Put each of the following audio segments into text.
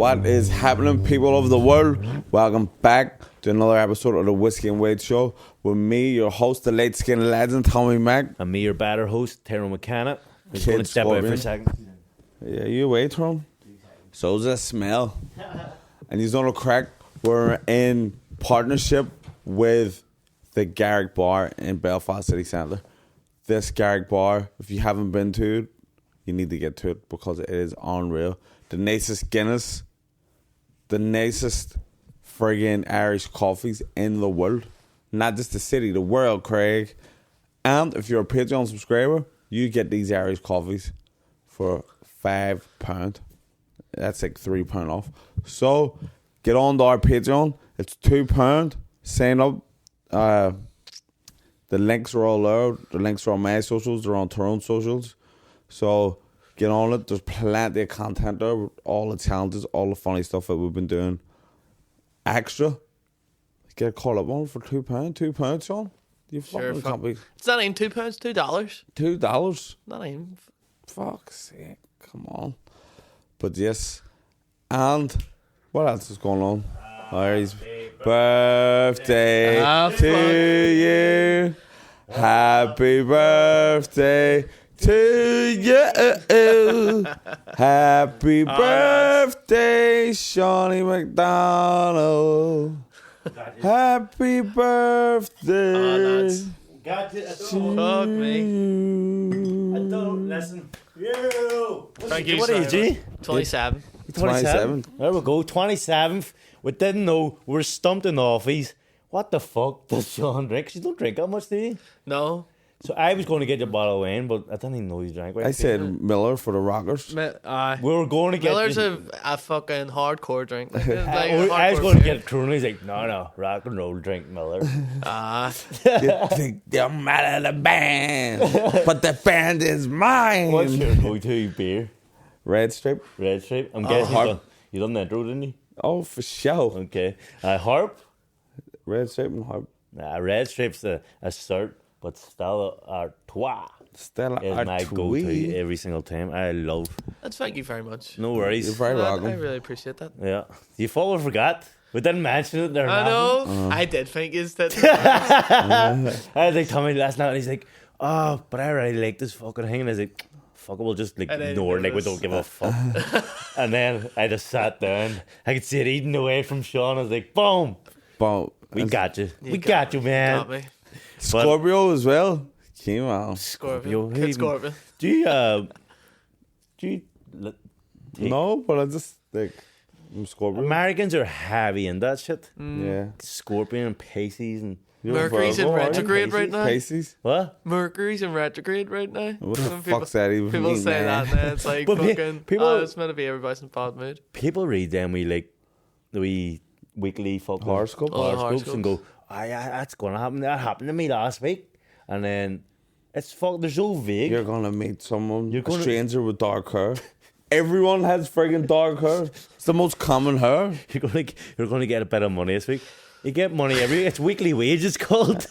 What is happening, people over the world? Welcome back to another episode of the Whiskey and Wade Show with me, your host, the late skin legend, Tommy Mac. And me, your better host, Tyrone McKenna. Kid Going to step out for a Scorpion. second. Yeah, you away, Tyrone? So's that smell. And you know the crack. We're in partnership with the Garrick Bar in Belfast City Centre. This Garrick Bar, if you haven't been to it, you need to get to it because it is unreal. The nicest Guinness, the nicest friggin' Irish coffees in the world. Not just the city, the world, Craig. And if you're a Patreon subscriber, you get these Irish coffees for £5. That's like £3 off. So get on to our Patreon. It's £2. Sign up. The links are all there. The links are on my socials. They're on Tyrone socials. So get on it. There's plenty of content there. All the challenges, all the funny stuff that we've been doing. Extra. Get a call up one for £2. £2, Sean. You fucking can't be. It's not even £2, $2. $2. Not even. Fuck's sake. Come on. But yes. And what else is going on? Larry's birthday to you. Happy birthday to you. Happy birthday, Shawnee McDonald. Happy birthday. Oh, nuts. Got it. Fuck me. I don't listen. You. Thank you, What age, sir. G? 27. 27. There we go. 27th. We didn't know. We're stumped in office. What the fuck does Sean drink? You don't drink that much, do you? No. So I was going to get you a bottle of wine, but I didn't even know you drank. Right? I said Miller for the Rockers. we were going to get Miller's you, a fucking hardcore drink. Like, I was going to get Corona. He's like, no, rock and roll drink Miller. You think they're mad at the band, but the band is mine. What's your go-to beer? Red Stripe? Red Stripe. I'm guessing Harp. you done the intro, didn't you? Oh, for sure. Okay. Harp. Red Stripe and Harp. Red Stripe's a cert, but Stella Artois Stella is my go-to Artois. every single time. I love. That's thank you very much. No worries. You're very I welcome. really appreciate that. Yeah. You follow forgot. We didn't mention it there. I know. I did think is that. I was like, Tommy last night, and he's like, oh, but I really like this fucking thing. And I was like, fuck it, we'll just like And then ignore it, like we this. don't give a fuck. And then I just sat down. I could see it eating away from Sean. I was like, boom. But We got you. You We got you, man. Got me. Scorpio as well. Came out. Scorpion. Hey, Kid Scorpion. Do you take- No, but I just like I'm Scorpio. Americans are heavy in that shit. Yeah. Scorpion and Pisces and You're Mercury's in Virgo, aren't you? retrograde right now. Pisces. what? Mercury's in retrograde right now. What the When fuck's that even People mean, say man? that, man. It's like But fucking. people- It's meant to be everybody's in a bad mood. People read them the weekly fucking Horoscope? horoscopes and go, horoscopes. oh yeah, that's gonna happen. That happened to me last week, and then it's fuck. They're so vague. You're gonna meet someone, You're a gonna- stranger with dark hair. Everyone has friggin' dark hair. It's the most common hair. You're gonna get a bit of money this week. You get money it's weekly wage. It's called.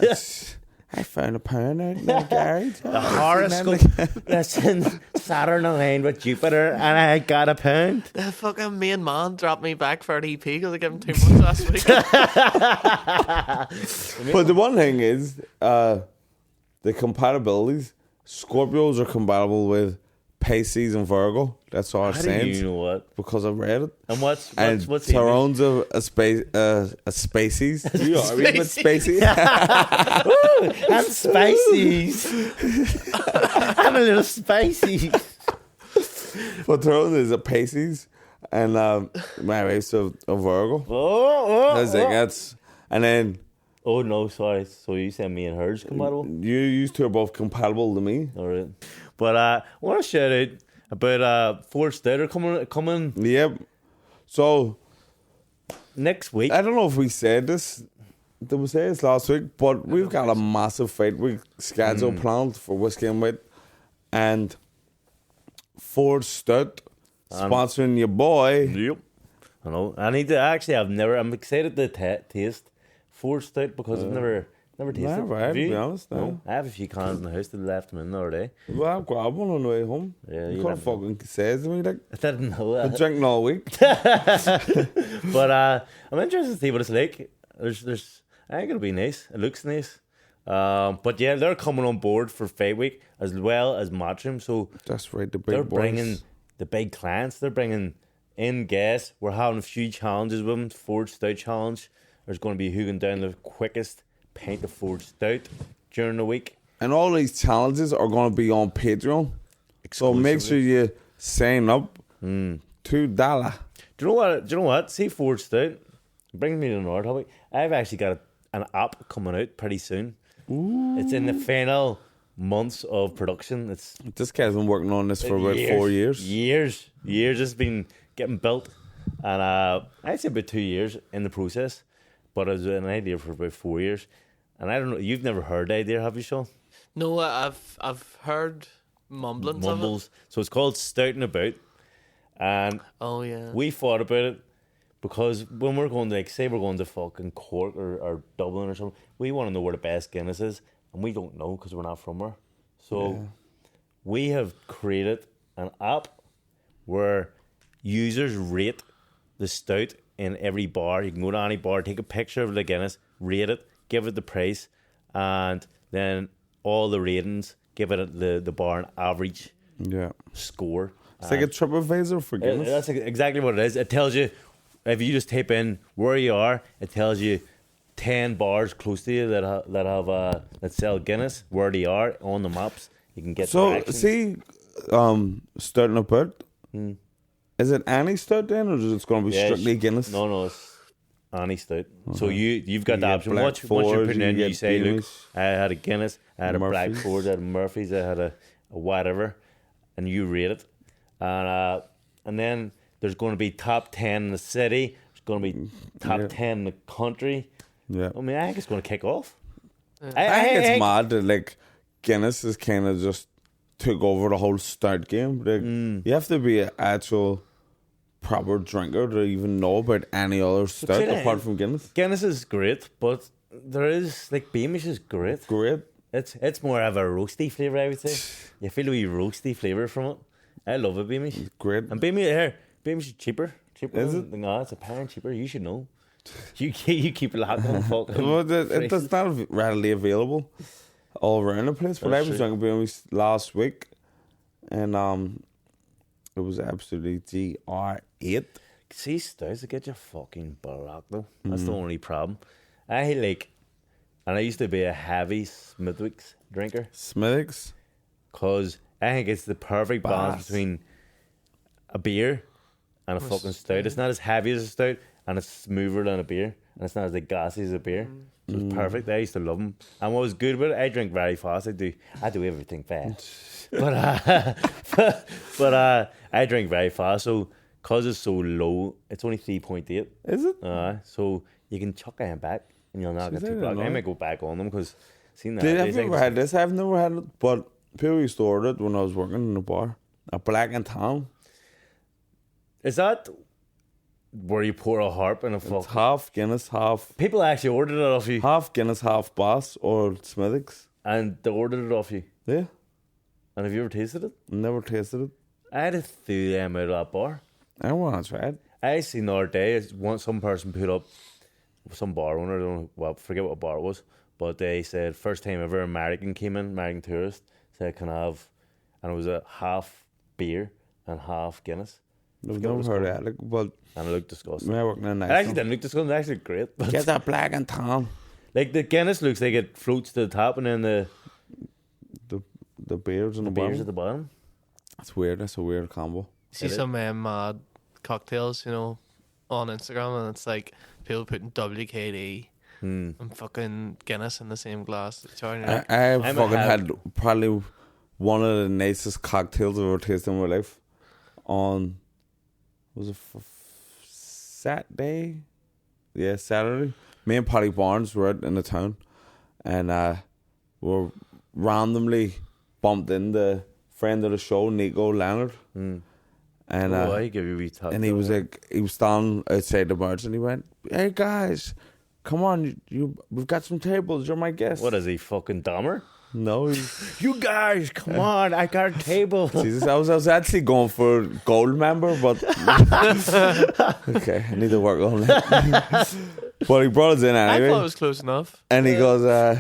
I found a pound out in the garage. The horoscope. Listen, Saturn aligned with Jupiter, and I got a pound. The fucking main man dropped me back for an EP because I gave him 2 months last week. But the one thing is, the compatibilities. Scorpios are compatible with Pisces and Virgo. That's our How do sense. you know what? Because I've read it. And what's And Tyrone's a Spacies. You are reading with Spacies. I'm spicy. I'm a little spicy. But Tyrone is a Pisces. And my wife's a Virgo. Oh, I was like, that's... And then oh no, sorry. So you said me and hers compatible? you two are both compatible to me. All right. But I want to shout out about Fort Stout coming Yep. So, next week. I don't know if we said this. Did we say this last week? But we've got a massive fight week schedule planned for Whiskey and Wit. And Fort Stout sponsoring your boy. Yep. I know. I need to I'm excited to taste Fort Stout because I've never Never tasted Never it. had, Have to you? be honest. No. No. I have a few cans in the house that left them in the other day. Well, I'll grab one on the way home. Yeah, you you could have never fucking said to me, like, I didn't know been that. drinking all week. But I'm interested to see what it's like. There's I think it'll be nice. It looks nice. But yeah, they're coming on board for Fight Week as well as Matchroom. So That's right, the big they're boys. bringing the big clients. They're bringing in guests. We're having a few challenges with them. Forged Stout challenge. There's going to be who can down the quickest pint of Forged Stout during the week. And all these challenges are going to be on Patreon. So make sure you sign up. $2. Do you know what? See Forged Stout. Brings me to another topic. I've actually got an app coming out pretty soon. Ooh. It's in the final months of production. It's This guy's been working on this for about 4 years. Years. It's been getting built. And I'd say about 2 years in the process. But it was an idea for about 4 years. And I don't know, you've never heard the idea, have you, Sean? No, I've heard mumblings of it. Mumbles. So it's called Stouting About. And Oh yeah. we thought about it because when we're going to, like, say we're going to fucking Cork or Dublin or something, we want to know where the best Guinness is. And we don't know because we're not from there. So we have created an app where users rate the stout in every bar. You can go to any bar, take a picture of the Guinness, rate it, give it the price, and then all the ratings give it the bar an average Yeah. score. It's like a TripAdvisor for Guinness. That's exactly what it is. It tells you, if you just type in where you are, it tells you 10 bars close to you that sell Guinness, where they are on the maps. You can get So, directions. see, starting a bit, is it any stout then, or is it going to be Yeah, strictly Guinness? No, it's Annie Stout. So you've got You the get option. Black Once you're Forge, putting you in, you get say, look, Beamish, I had a Guinness, I had a Black Murphy's. Forge, I had a Murphy's, I had a whatever, and you rate it. And then there's going to be top 10 in the city, there's going to be top Yeah. 10 in the country. Yeah. I mean, I think it's going to kick off. I think it's mad that, like, Guinness is kind of just took over the whole stout game. Like, you have to be an actual proper drinker to even know about any other stout see, apart from Guinness. Guinness is great, but there is, like, Beamish is great. Great. It's more of a roasty flavour, I would say. You feel a wee roasty flavour from it. I love it, Beamish. Great. And Beamish is cheaper. Is it? No, it's a pound cheaper. You should know. You keep it locked on fucking. Well, it's not readily available all around the place. But I That's was true. drinking Beamish last week, and it was absolutely GR8. See, stouts, they get you fucking black though. That's the only problem. And I used to be a heavy Smithwick's drinker Smithwick's. because I think it's the perfect balance Bass. between a beer and a fucking stout. It's not as heavy as a stout, and it's smoother than a beer, and it's not as like gassy as a beer. So it's perfect. I used to love them. And what was good about it, I drink very fast. I do everything fast. but I drink very fast. So because it's so low, it's only 3.8. Is it? So you can chuck them back, and you'll not get I too don't black. I know. might go back on them because seen that. Have you ever had this? I've never had it, but people used to order it when I was working in a bar. A black and tan. Is that where you pour a harp in a It's fuck? half Guinness, half People actually ordered it off you, Guinness, half Bass or Smithwick's. and they ordered it off you. Yeah, And have you ever tasted it? never tasted it. I had to throw them out of that bar. I want to try it. I seen the other day, some person put up, some bar owner, I don't know, well, forget what bar it was, but they said first time ever American came in, American tourist, said can I have, and it was a half beer and half Guinness, I've Forget what never it's heard called. of it, but and it looked disgusting. when I worked in a It nice actually one. didn't look disgusting, it actually looked great. But Get that black and tan. like the Guinness looks like it floats to the top and then the The beers and the, beers bottom. at the bottom. That's weird. That's a weird combo. See It is. some mad cocktails, on Instagram, and it's like people putting WKD and fucking Guinness in the same glass. I've I'm a fucking had- had probably one of the nicest cocktails I've ever tasted in my life. Was it Saturday? Yeah, Saturday. Me and Paddy Barnes were out in the town, and we randomly bumped into friend of the show, Nico Leonard, and I give you a wee tap. and he was like, he was standing outside the merch, and he went, "Hey guys, come on, we've got some tables. You're my guest. What is he, fucking Dahmer? No, he's, You guys, come on, I got a table. Jesus, I was actually going for gold member, but okay, I need to work on that. But he brought us in I anyway, thought it was close enough. and he goes,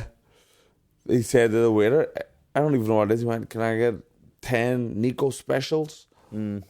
he said to the waiter, I don't even know what it is. He went, can I get 10 Nico specials? And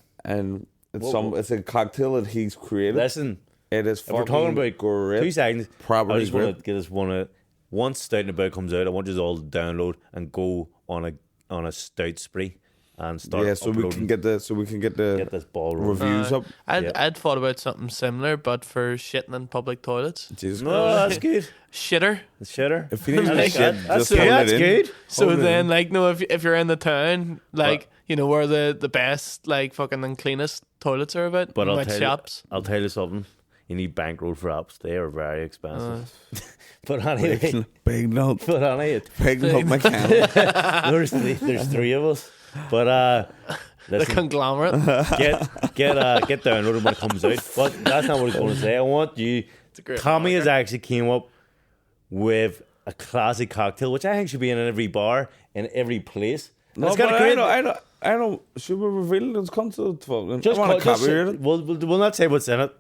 it's a cocktail that he's created. Listen, It is if we're fucking talking about great. 2 seconds, Properly I just want great. to get this one. Once Stout and About comes out, I want you all to download and go on a Stout spree and start. Yeah, so we can get get this ball rolling. reviews up. I'd thought about something similar, but for shitting in public toilets. Jesus No, Christ. that's good. Shitter. The shitter. If you need I to like shit, that. That's just good. hold That's it in. good. So Hold it then, in. like, no, if you're in the town, like, you know, where the best, like, fucking and cleanest toilets are about, But I'll about tell shops. I'll tell you something. You need bankroll for apps. They are very expensive. But anyway, Big note. but anyway, Big note, McKenna. there's 3 of us. But The listen, conglomerate. get downloaded when it comes out. But that's not what I was going to say. I want you. a great Tommy has moniker. actually came up with a classic cocktail, which I think should be in every bar in every place. And No, it's but got a great. I don't. Should we reveal this concept? Fucking. Just I want to call- just- copyright it. we'll not say what's in it,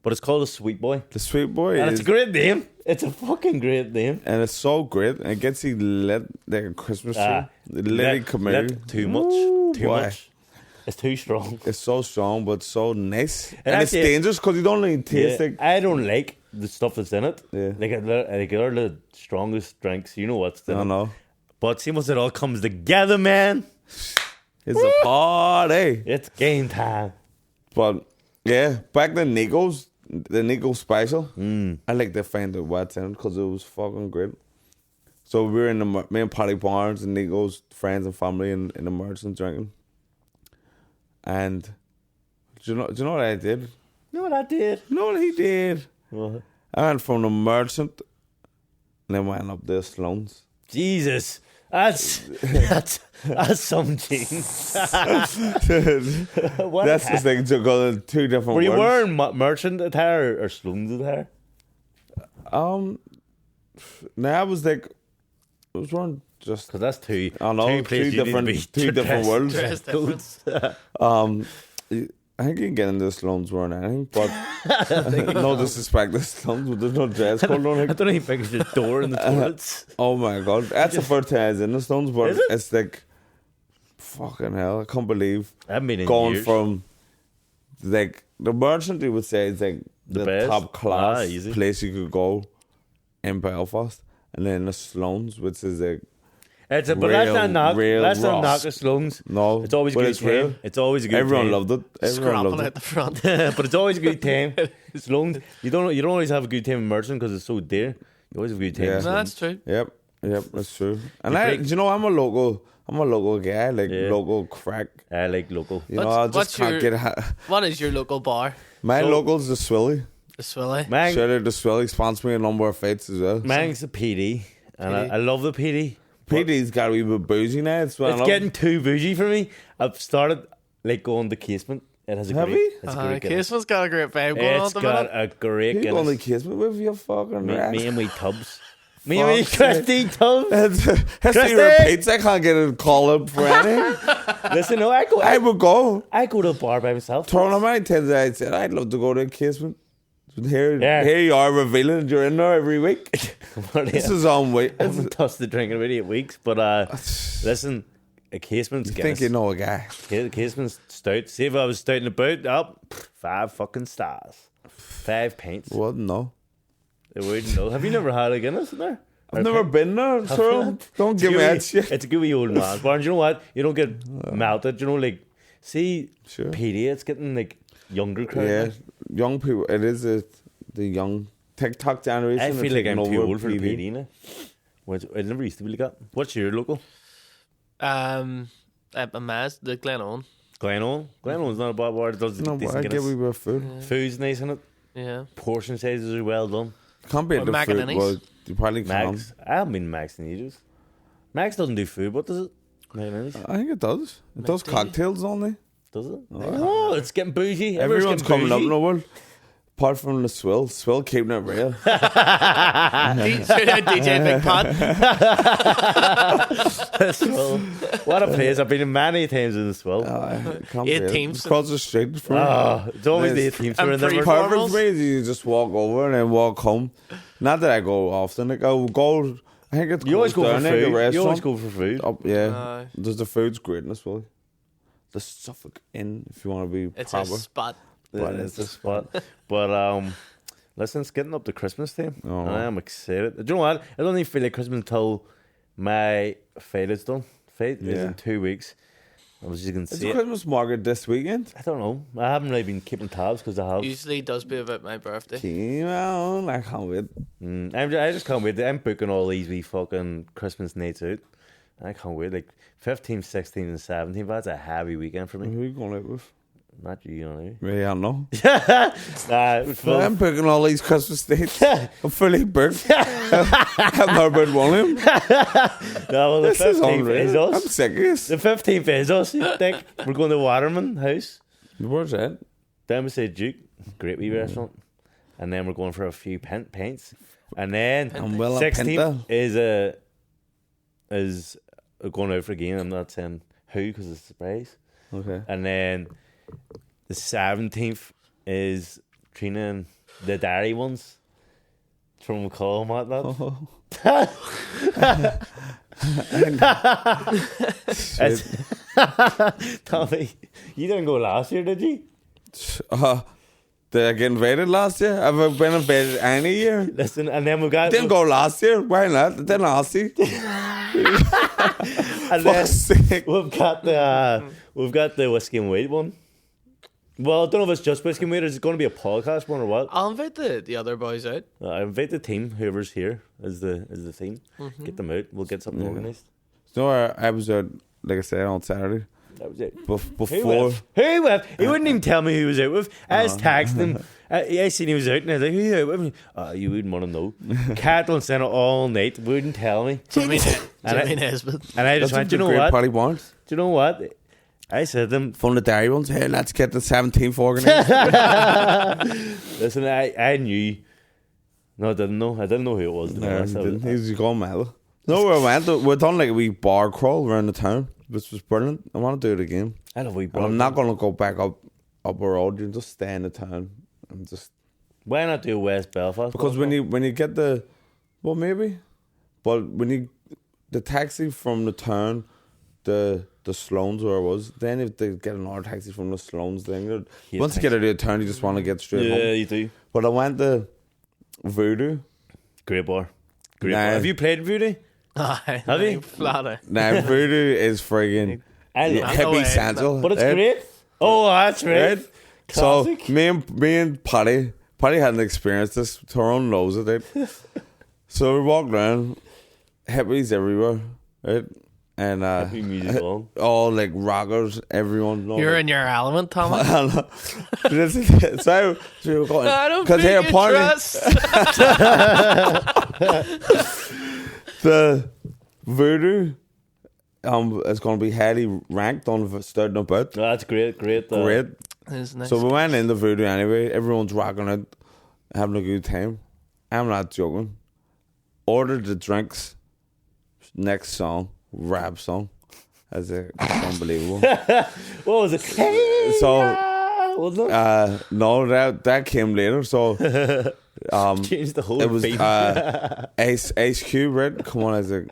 but it's called a Sweet Boy, The Sweet Boy and is, it's a great name. It's a fucking great name. and it's so great, and it gets you lit like a Christmas tree. Lit Let community. too much. Too boy. much. It's too strong. It's so strong, but so nice, and it's actually- dangerous because you don't really taste Yeah, it. I don't like the stuff that's in it. Yeah. Like they're the strongest drinks. You know what's in I it. don't know. But see, once it all comes together, man, It's a party. it's game time. But yeah, back then the Nico special, I like to find the what's in it because it was fucking great. So we were in me and Paddy Barnes and Nico's friends and family in the merchant drinking. And do you know what I did? You know what I did? You know what he did? What? I went from the merchant and then went up to Sloan's. Jesus, that's some jeans. What That's the thing to go in two different Were you worlds. wearing merchant attire or Sloan's attire? No, I was like, I was wearing just Because that's two. I know, two places you need to be two different worlds. Dressed different. I think you can get into Sloan's wearing anything, but no disrespect to Sloan's, but there's no dress code on I it. don't even think it's your door in the toilets. Oh my god, that's the first time I was in the Sloan's, but Is it? it's like, fucking hell, I can't believe I haven't been in going years. from, like, the merchant, you would say, is like the best? top class Easy. place you could go in Belfast, and then the Sloan's, which is like, But that's not knock. real That's not Ross. knock the Sloan's. no, It's always a but good it's real. time. It's always a good Everyone time. loved it. Everyone Scrapping loved out it. the front. But it's always a good time. Sloan's. You don't always have a good time in merchant because it's so dear. You always have a good time. Yeah. in No, Sloan's. that's true. Yep, that's true. And You I, break- do you know, I'm a local guy, like Yeah. local crack. I like local. You know, What's- I just what's can't your- get. What is your local bar? My So- local's the Swilly. The Swilly. Man, Shout out to Swilly, sponsor me a number of fights as well. Mang's a PD, and PD. I love the PD. PD's got to be a bit bougie now. It's Getting too bougie for me. I've started like going to Casement. It has a Have great. you? It's a great Guinness. Casement's got a great vibe going on It's at the got minute. a great You only Guinness. kiss me with your fucking Me rat. and we Tubbs. Me and me Fuck's sake. Christy Tubbs. Has to Christy! repeats. I can't get a call up for anything. Listen, no, I I would go. go to a bar by myself. Throwing how many times I said I'd love to go to a casement. Here Yeah. you are revealing that you're in there every week. This is on way. I haven't touched the drink in about 8 weeks, but listen, a Casement's You Guinness. think you know a guy? Casement's stout. See if I was stouting about, 5 fucking stars. 5 pints. Well, no. They wouldn't know. Have you never had a Guinness in there? I've never been there, so don't give me that shit. It's a good wee old man's bar. And you know what? You don't get melted. You know, like, see, Sure. PD, it's getting like younger crowd. Yeah, now. young people. It is the young TikTok generation. I are feel like taking I'm too over old for the PD now. Which it never used to be like that. What's your local? At my ma's, the Glenone. Glenone. Glenone's not a bad bar. It does No, but decent I get Guinness. we were food. Food's nice in it. Yeah. Portion sizes are well done. Can't be Or the Mac food. and Denny's. Well, you probably can. Max. I haven't been to Max in ages. Max doesn't do food. What does it? Mayonnaise? I think it does. It does Maybe. cocktails only. Does it? Oh, it's getting bougie. Everyone's getting coming up bougie. in the world. apart from the swill keeping it real. DJ Big Pot. Swill. What a place. I've been in many times in the Swill. Eight teams. Across the street from It's always the 8 teams and are in there. free perfect formals. way. You just walk over and then walk home. Not that I go often. Like I go. I think it's You always go for down there, the food. You always restaurant. go for food. Up, yeah. Aye. The food's great in this Willie. The Suffolk Inn, if you want to be It's proper. a spot. But it's a spot. But listen, it's getting up to Christmas time. Oh. And I am excited. Do you know what? I don't even feel like Christmas until my fete is done. Fete is Yeah. in 2 weeks. I was just going to Is say the it. Christmas market this weekend? I don't know. I haven't really been keeping tabs because I have. Usually does be about my birthday. Came on. I can't wait. I just can't wait. I'm booking all these wee fucking Christmas nights out. I can't wait. Like 15th, 16th, and 17th. That's a heavy weekend for me. Who are you going out with? Not you, know. Really, I don't know. Nah, it was Well, I'm booking all these Christmas dates. I'm fully booked. I've never booked one of them. No, well, the This is 15th is unreal. I'm us. sick of this. The 15th is us, you think. We're going to Waterman House. Where's that? Down beside Duke. Great wee restaurant. And then we're going for a few pints. And then I'm well 16th is going out for a game. I'm not saying who because it's a surprise. Okay. And then the 17th is training the dairy ones from McCall and whatnot. Tommy, you didn't go last year, did you? Did I get invited last year? Have I been invited any year? Listen, and then we got Didn't go last year. Why not? I didn't ask you. and then Fuck's sake. we've got the whiskey and white one. Well, I don't know if it's just whiskey and white. Is it going to be a podcast one or what? I'll invite the other boys out. I invite the team, whoever's here, is the team. Get them out. We'll get something organised. No, I was out, like I said, on Saturday. That was it. Before. Who with? He wouldn't even tell me who he was out with. I was texting him. I seen he was out, and I was like, "Who you out with?" You wouldn't want to know. Cattle and Senna all night wouldn't tell me. Jimmy And Nesbitt. And I just went, "Do you know what? Party Barnes. Do you know what?" I said to him, From the dairy ones. Hey, let's get the 17th organised. "Listen, I knew." No, I didn't know. I didn't know who it was. To be No, honest. he didn't. He was going medal. No, we went. We done like a wee bar crawl around the town, which was brilliant. I want to do it again. I love wee And bar. I'm not going to go back up a road. You just stay in the town and just Why not do West Belfast? because when you get the maybe, but when you the taxi from the town, the Sloans where it was, then if they get another taxi from the Sloans, then Hate once you get out of the town, you just want to get straight yeah, home. you do. But I went to Voodoo. Great bar. Great Nah. bar. Have you played Voodoo? Have you? Flatter. Now Voodoo is friggin' I love it. No way. hippie central, But it's right? great. Oh, that's right. Right? So Classic. me and Paddy hadn't experienced this. Tyrone knows it. Right? So we walked around, hippies everywhere, right? And Happy music on. all like rockers, everyone. You're in your element, Thomas. So we were going I don't because think here you apparently trust. the Voodoo is going to be highly ranked on starting about. That's great. Great. Great. It's nice. So we went in the Voodoo anyway. Everyone's rocking it, having a good time. I'm not joking. Ordered the drinks. Next song, rap song. That's unbelievable. What was it? So, wasn't it? no, that came later. So, Changed the whole it was beat. Ice Cube, right? Come on, Isaac.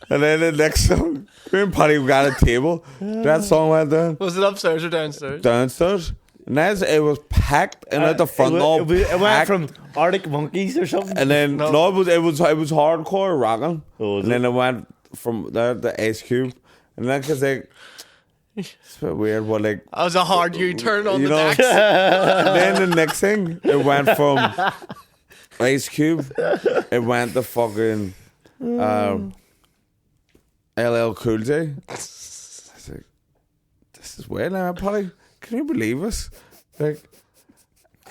And then the next song, me and Paddy got a table. That song went down Was it upstairs or downstairs? downstairs. And as it was packed and at the front door. It went packed. from Arctic Monkeys or something. And then no, it was hardcore rocking. Oh, was and then it? it went from there to Ice Cube, and then cause like it's a bit weird, but like That was a hard U-turn on you the know. decks. And then the next thing it went from Ice Cube, it went to fucking LL Cool J. I was like, this is weird now, Polly. Can you believe us? Like.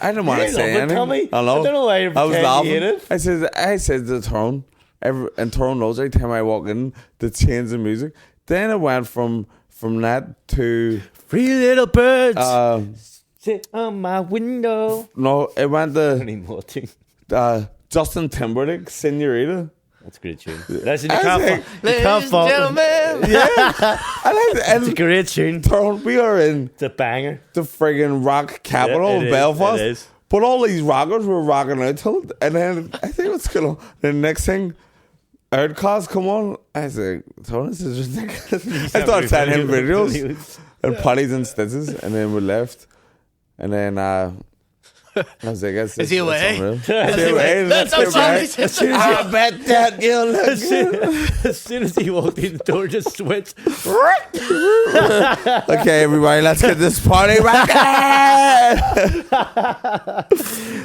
I didn't want to say love it, anything. Tommy. I know. I don't know why you're I was pretending you laughing. hate it. I said to Tyrone, and Tyrone knows every time I walk in, the change in music. Then it went from that to Free little birds. Sit on my window. No, it went to Anymore tune. Justin Timberlake, Senorita. That's a great tune. Listen, I you can't, think- you can't Ladies and fault it. gentlemen. Yeah. It's a great tune. Tyrone, we are in It's a banger. the friggin' rock capital Yeah, of it is, Belfast. it is. But all these rockers were rocking out till it. And then I think what's going on. The next thing, Outcast come on. I said, Tyrone, this is ridiculous. I started sending him videos and parties and stitches. And then we left. And then I was like, Is he away? Is he away? That's That's outside. it, right? I bet that you'll look good. As soon as he walked in the door, just switched. Okay, everybody, let's get this party rocking.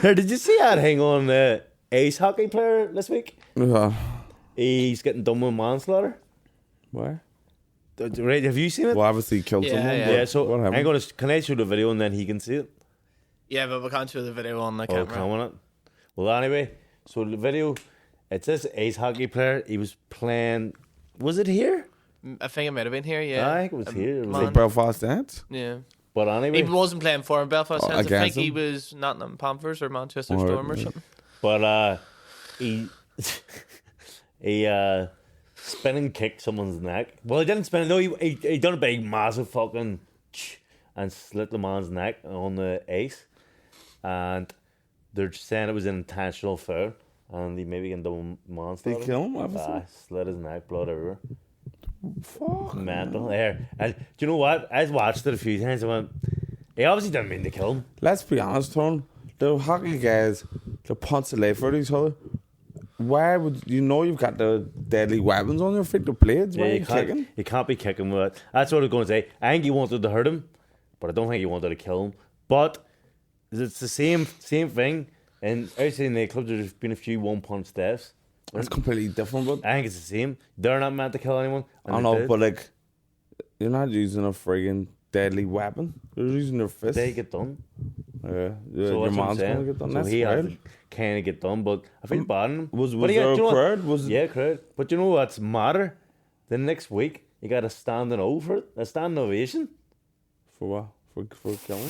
Hey, did you see that hang on the ace hockey player this week? He's getting done with manslaughter. Where? Right, have you seen it? Well, obviously he killed Yeah, someone. yeah. but Yeah, so what happened? I'm gonna. Can I show the video and then he can see it? Yeah, but we can't show the video on the Oh, camera. come on it. Well, anyway, so the video, it's this ace hockey player. He was playing. Was it here? I think it might have been here, yeah. I think it was here. It was For Man. Belfast Dance? Yeah. But He anyway, wasn't playing for him, Belfast. Oh, Saints. I think against he him? was Nottingham Panthers or Manchester Or- Storm or something. but he he spinning kicked someone's neck. Well, he didn't spin. No, he done a big massive fucking and slit the man's neck on the ace, and they're saying it was an intentional foul, and he maybe can do manslaughter. Did he kill him, obviously? Slit his neck, blood everywhere. Fuck. Mental there. And do you know what? I watched it a few times. I went, he obviously didn't mean to kill him. Let's be honest, Tone. The hockey guys, the punch the life out of each other. Why would you know you've got the deadly weapons on your feet, the blades? Why are you kicking? You can't be kicking with it. That's what I was going to say. I think he wanted to hurt him, but I don't think he wanted to kill him. But it's the same thing. And outside in the club, there's been a few one-punch deaths. It's completely different, but I think it's the same. They're not meant to kill anyone. and I they know, did. but like, you're not using a friggin' deadly weapon. You're using your fist. They get done. Yeah, So your that's what I'm man's saying. gonna get done. So That's he has wild. to kind of get done, but I feel bad on him. Was But there a do you know what? crowd? Was Yeah, crowd. But you know what's matter? The next week, you got a standing over, a standing ovation. for what? For killing?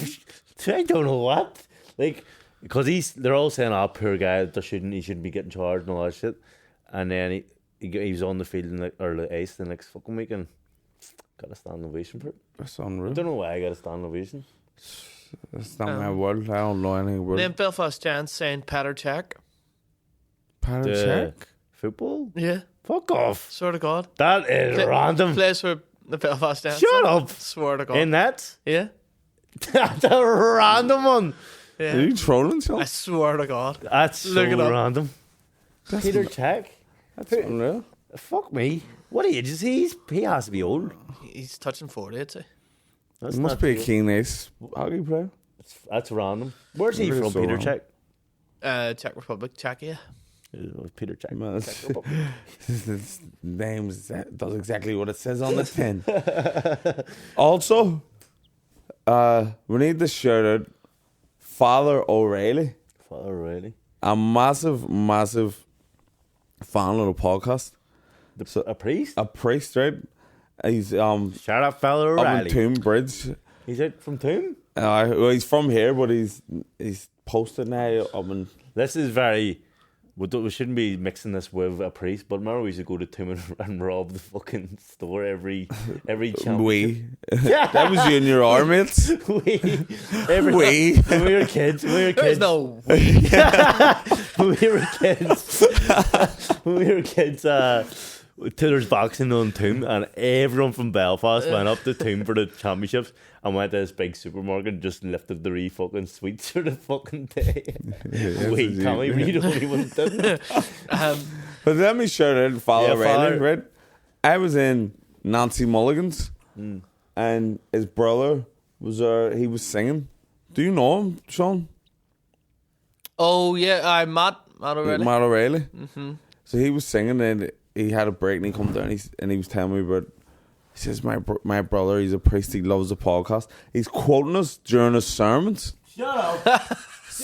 I don't know what. Like, because they're all saying, "Oh, poor guy, he shouldn't be getting charged and all that shit." And then he was on the field or the ice the next fucking week and got a standing ovation for it. That's I unreal. don't know why I got a standing ovation. That's not my world. I don't know anything about Then it. Belfast Giants saying Peter Check. Pattern The check? football? Yeah. Fuck off. Swear to God. That is Play- random. Plays for the Belfast Giants. Shut up. Swear to God. In that? Yeah. That's a random one. Are Yeah. you trolling, I Sean? swear to God. That's so Look it up. random. That's Peter Check? That's unreal. Fuck me. What age is he? He has to be old. He's touching 40, I'd say. That's He must not be a true. keen ace hockey player. That's random. Where's he It is from, so Peter wrong. Check? Czech Republic, Czechia. Peter Check. Man, this name does exactly what it says on the tin. Also, we need to shout out Father O'Reilly. Father Riley. A massive, massive fan of the podcast. A priest? A priest, right? He's Shout out Father up in Riley. Tomb Bridge. He's out from Tomb? Well, he's from here, but he's posted now up in. This is very... We shouldn't be mixing this with a priest, but remember we used to go to Tomb and rob the fucking store every championship. We. That was you and your arm mates. We. When we were kids. There's no. When we were kids, there's boxing on Tomb, and everyone from Belfast went up to Tomb for the championships and went to this big supermarket and just lifted the fucking sweets for the fucking day. Wait, Tommy, we the only one that didn't. But let me shout out Father Yeah, Riley, Father. right? I was in Nancy Mulligan's, and his brother was he was singing. Do you know him, Sean? Oh, yeah, Matt already. Matt O'Reilly. Mm-hmm. So he was singing, and he had a break, and he come down, and he was telling me about. He says, "My brother, he's a priest. He loves the podcast. He's quoting us during his sermons." Shut up.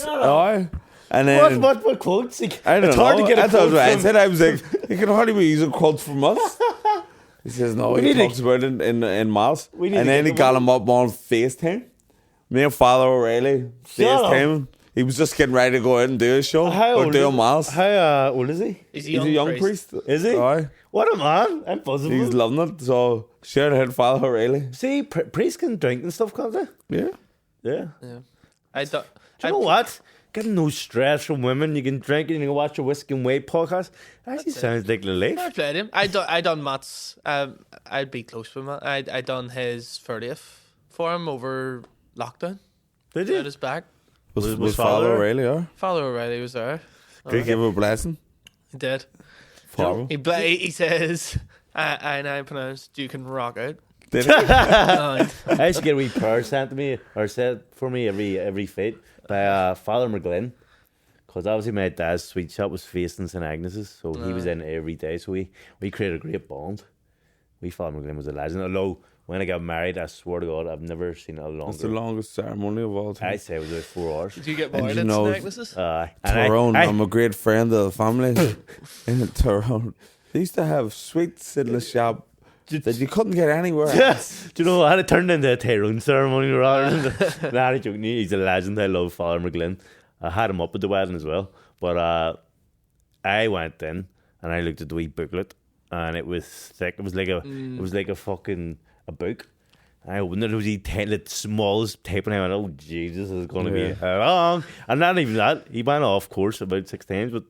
Oh, and then What quotes? I don't It's know. hard to get a That's what quote I from. said. I was like, you can hardly be using quotes from us. He says, no, We he need to- talks about it in Mass. We need And to then get he them got on. him up on FaceTime Me and Father O'Reilly, him. He was just getting ready to go out and do a show. Or do a mass. How old is he? He's He's a young priest. Is he? Aye. What a man. I'm buzzing. He's loving it. So, shout out Father O'Reilly. See, priests can drink and stuff, can't they? Yeah. Yeah. I don't. Do you know what? Getting no stress from women. You can drink and you can watch a Whiskey and Wait podcast. Actually sounds like the life. I played him. I done Matt's. I'd be close with Matt. I done his 30th for him over lockdown. Did At you? his back. Was Father O'Reilly there? Father O'Reilly was there. Did he give a blessing? He did. Father. He says, I now pronounce you can rock out. Did he? Aye. I used to get a wee prayer sent to me or said for me every fete by Father McGlynn, because obviously my dad's sweet shop was facing St Agnes's, so he was in every day. So we created a great bond. Father McGlynn was a legend. Although when I got married, I swear to God, I've never seen it longer. It's the longest ceremony of all time. I'd say it was about 4 hours. Did you get And married you in know, St Agnes's? Tyrone, I'm a great friend of the family in Tyrone. They used to have sweets in the shop that you couldn't get anywhere else. Do you know what? It turned into a Tyrone ceremony rather than nah, I'm joking. He's a legend. I love Father McGlynn. I had him up at the wedding as well. But I went in and I looked at the wee booklet and it was thick. It was like a fucking a book. I opened it. It was the smallest tape, and I went, "Oh Jesus, this is going to be long." And not even that. He went off course about 6 times, but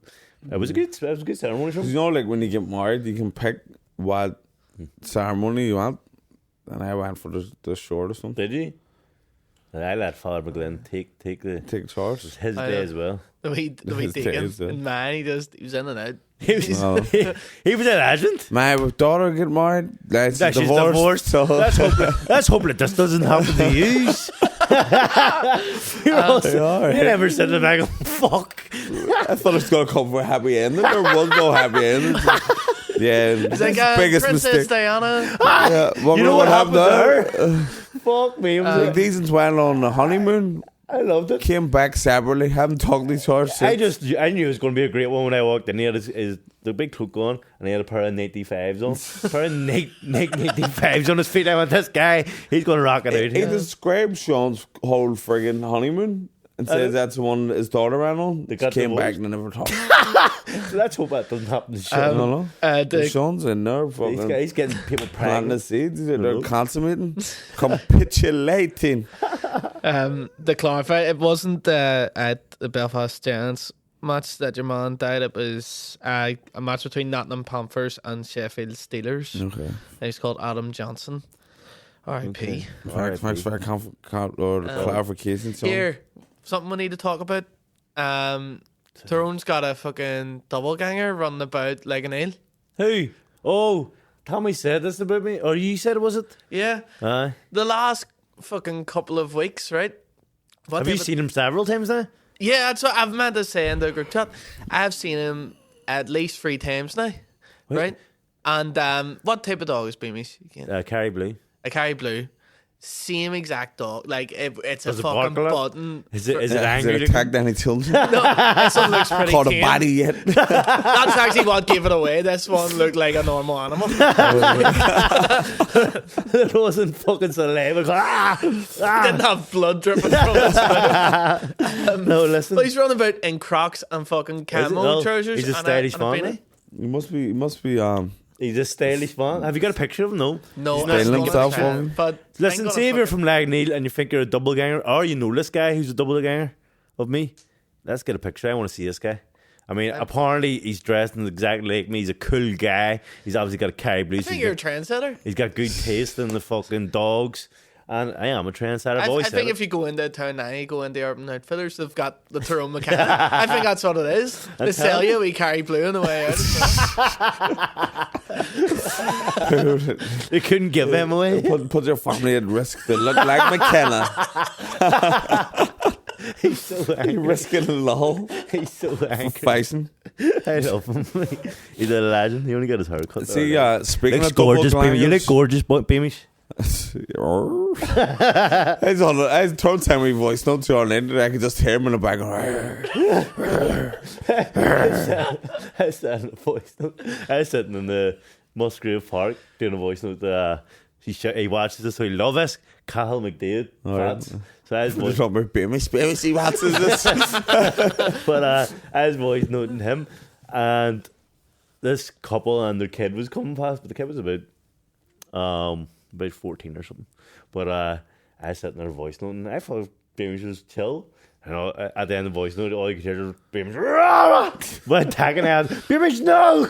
it was a good ceremony. You know, like when you get married, you can pick what ceremony you want. And I went for the shortest one. Did you? And I let Father McGlynn take charge. It was his day as well. The wee deacon in mine, he was in and out. He was he was a legend. My daughter get married. She's She's divorced. So Let's hope that this doesn't happen to you. You never said to me, fuck. I thought it was going to come for a happy ending. There was no happy ending. Yeah, It's like biggest Princess mistake. Diana. Yeah, You know what happened there? to her? Fuck me. Like these ones went on the honeymoon. I loved it. Came back separately. Haven't talked to each other since. I knew it was going to be a great one when I walked in. He had the big cloak on, and he had a pair of 95s on. A pair of 95s on his feet. I went, this guy, he's going to rock it out. He described Sean's whole friggin' honeymoon and says that's the one his daughter ran on. They came back and they never talked. So let's hope that doesn't happen to Sean. Sean's in there. He's getting people planting the pregnant. seeds. They're consummating, capitulating. To clarify, it wasn't at the Belfast Giants match that your man died. It was a match between Nottingham Panthers and Sheffield Steelers. Okay. He's called Adam Johnson. R.I.P. Thanks for clarification. Sean. Here, something we need to talk about. Tyrone's got a fucking doubleganger running about like an eel. Who? Oh, Tommy said this about me. Or you said it, was it? Yeah. Aye. The last fucking couple of weeks, right? Have you seen him several times now? Yeah, that's what I've meant to say in the group chat. I've seen him at least 3 times now, right? And what type of dog is Beamish? Carrie Blue. A Carrie Blue. Same exact dog. Like, it's a Does it fucking bark a lot? button. Is it Has angry? it attacked any children? No, this one looks pretty Caught a tame. body yet? That's actually what gave it away. This one looked like a normal animal. It wasn't fucking saliva. Didn't have blood dripping from his mouth. No, listen. But he's running about in Crocs and fucking camo No, trousers. he's a and stylish and a man, beanie. He must be He's a stylish man. Have you got a picture of him? No. No, Styling I'm not himself gonna for me. But Listen, see if you're from Lagneil and you think you're a double ganger, or you know this guy who's a double ganger of me, let's get a picture. I want to see this guy. I mean, apparently he's dressed in exactly like me. He's a cool guy. He's obviously got a Carrie Blue. I think you're a trendsetter. He's got good taste in the fucking dogs. And I am a trendsetter. I've always I said think it. if you go into town now, you go into Urban Outfitters, they've got the Tyrone McKenna. I think that's what it is. They sell you, we carry blue on the way out. They couldn't give him away. Put your family at risk. They look like McKenna. He's so angry. You're risking it all. He's so angry. Facing. I love him. He's a legend. He only got his hair cut. See, speaking Looks of gorgeous, double Beamish. You look gorgeous, Beamish. I was trying to tell me voice notes on the internet. I could just hear him in the background. I was sitting in the voice note. I was sitting in the Musgrave Park doing a voice note He watches this, so he loves this. Cahill McDade fans. So as We're boys, talking about Bemis. He watches this. but as boys noting him, and this couple and their kid was coming past, but the kid was about 14 or something. But I was sitting there voice noting, and I thought Bemis was chill. You know, at the end of the voice note, all you could hear was Bemis, but attacking out, Bemis, no! I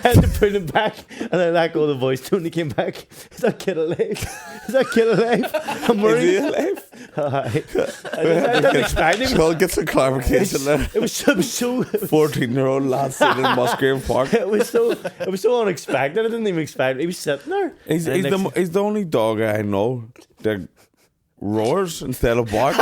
had to put him back, and then that go the voice note, and he came back. Is that kid alive? Is that kid alive? I'm worried. Is he alive? I didn't expect him. We'll get some clarification there. It was so 14-year-old lad sitting in Musgrave Park. it was so unexpected. I didn't even expect it. He was sitting there. He's the only dog I know that roars instead of barks.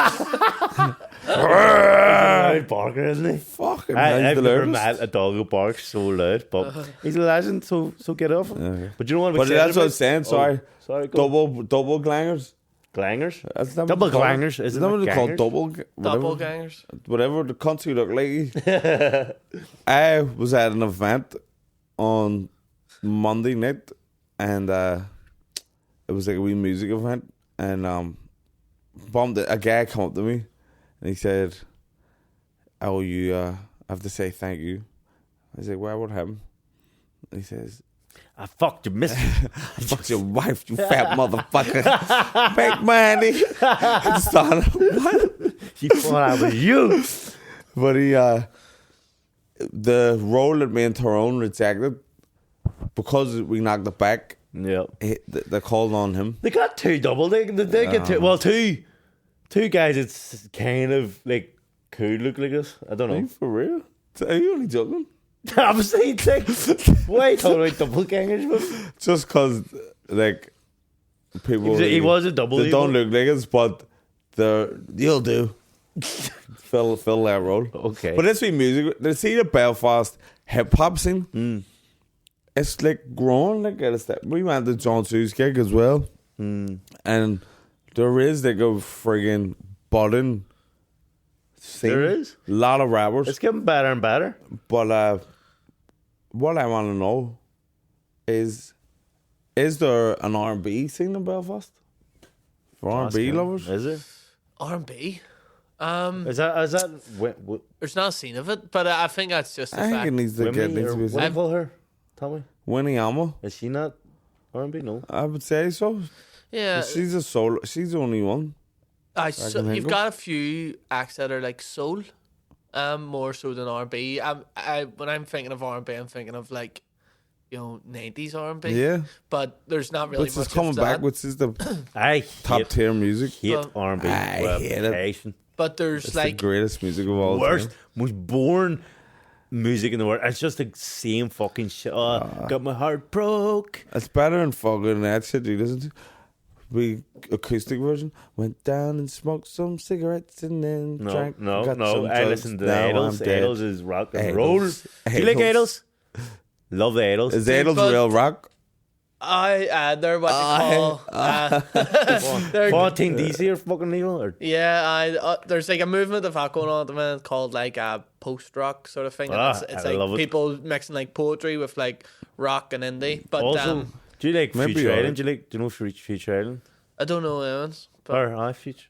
Barker, isn't he? Fucking I've never met a dog who barks so loud, but he's a legend, so get off him. Okay. But you know what? But that's what I was saying. Sorry, sorry. Go. double glangers. Glangers? That's not Double what they call it. glangers? Isn't that it what they call gangers? Doublegangers. Whatever the cunts who look like. I was at an event on Monday night, and it was like a wee music event, and a guy come up to me, and he said, "Oh, you have to say thank you." I said, "Why? What happened?" And he says, I fucked your mistress. I fucked your wife, you fat motherfucker. Make money. I started, what? She thought I was you. But he, the role that me and Tyrone rejected, because we knocked it back, Yeah. they called on him. They got two double. They get two. Well, two guys. It's kind of like could look like us. I don't Are you know. for real? Are you only joking? I'm saying, why talking about double gangers? Just because, like, people... He was a double. They don't look like us, but you'll do. fill that role. Okay. But let's be music. Let's see the Belfast hip-hop scene. It's, like, growing. Like, at a step. We went to John Sue's gig as well. And there is, like, a friggin' budding scene. There is? A lot of rappers. It's getting better and better. But what I want to know is there an R&B scene in Belfast? For R&B lovers? Is it? R&B. Is that There's not a scene of it, but I think that's just a I think fact. it needs to get... Winnie, Needs or to be what do you call her? Tell me. Winnie Alma? Is she not R&B? No. I would say so. Yeah, She's a soul. She's the only one. so can you've think got a few acts that are like soul, more so than R&B. When I'm thinking of R&B, I'm thinking of like, 90s R&B. Yeah. But there's not really Which much is coming of back, that. which is the I top tier music. hate Well, R&B. I hate it. Passion. But there's It's like the greatest music of all Worst, time. most boring music in the world. It's just the same fucking shit. Got my heart broke. It's better than fucking that shit you listen to. We acoustic version. Went down and smoked some cigarettes and then drank. No. got some I drugs. listen to the Now Idols. I'm dead. Idols is rock and Idols. roll. Do you like Idols. Idols? Love the Idols. Is Idols but- real rock? they're what they call. They're 14 DC or fucking Neil? Or? Yeah, there's like a movement of that going on at the minute called like a post rock sort of thing. And it's I love like it. people mixing like poetry with like rock and indie. But Also, do you like Maybe Future alright. Island? Do you know Future Island? I don't know anyone's. But Or Future?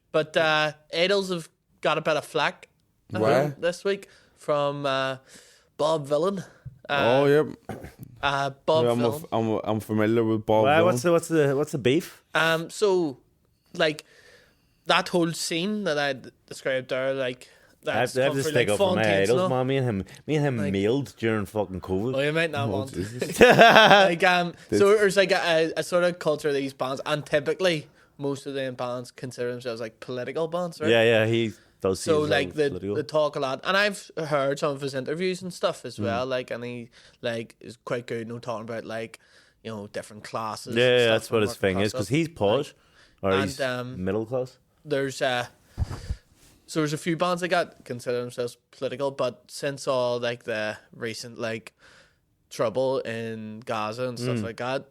Idols have got a bit of flack Why? this week from Bob Villain. Oh yep. Bob Yeah, Villain. I'm familiar with Bob. Why, Villain. what's the beef? So like that whole scene that I described there, like I have that's to come through, stick like, up for my Fontaine's Idols, and all. man. Me and him Like- mailed during fucking COVID. Oh, you might not Oh, want. Jesus. Like so there's like a sort of culture of these bands, and typically most of them bands consider themselves like political bands, right? Yeah, he does. So see like himself political. they talk a lot, and I've heard some of his interviews and stuff Mm. as well. Like, and he like is quite good, talking about like different classes. and Yeah, stuff that's what and his thing working is, because class he's posh, or and, he's middle class. There's so there's a few bands that got consider themselves political, but since all like the recent like trouble in Gaza and stuff like that,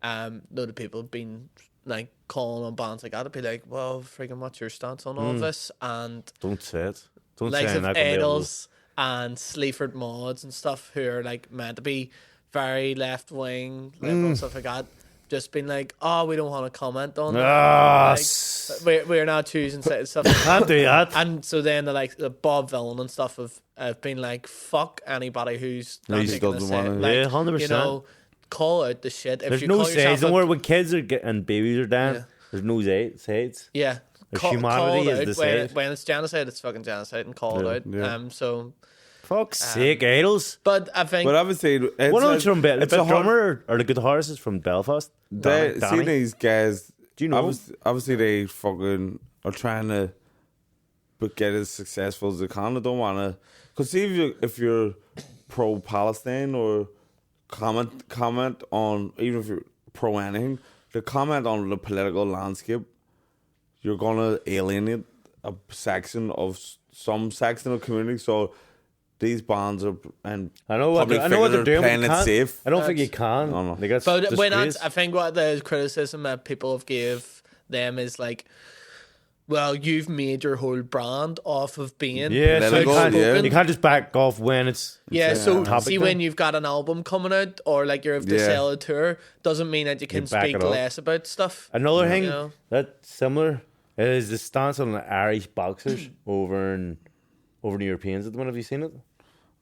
load of people have been like calling on bands like that to be like, well, freaking what's your stance on all of this? And Don't say it. Don't likes say of it. Idols and Sleaford Mods and stuff who are like meant to be very left wing, liberal and stuff like that, just been like, oh, we don't want to comment on Ah, that. Like, we're not choosing stuff. Can't do that. And so then the Bob Villain and stuff have been like, fuck anybody who's not Who taking a doesn't say. wanna- Like, Yeah, 100%. you know, call out the shit. If There's you no call yourself sides. Don't worry, when kids are and babies are dying, Yeah. there's no sides. Yeah. There's Call humanity it is out. the when, side. when it's genocide, it's fucking genocide, and call Yeah. it out. Yeah. So, Fuck's sake, idols. but I think But obviously, it's One of them's from it's the a hard- drummer or the guitarist is from Belfast. They Danny. see these guys. Do you know? Obviously, they fucking are trying to, get as successful as they can. They don't want to. Because see, if you're pro Palestine or comment on, even if you're pro anything, the comment on the political landscape, you're gonna alienate a section of some section of the community. So these bands are and I know what public I know what they're figures are doing. playing but it can't- safe. I don't think you can. No, no. Like, that's But when disgrace. I think what the criticism that people have gave them is like, well, you've made your whole brand off of being Yeah, so Political, yeah. you can't just back off when it's Yeah, so topic see then. when you've got an album coming out or like you have to Yeah. sell a tour, doesn't mean that you can back speak it up. less about stuff. Another thing You know? that's similar is the stance on the Irish boxers over the Europeans at the minute. Have you seen it?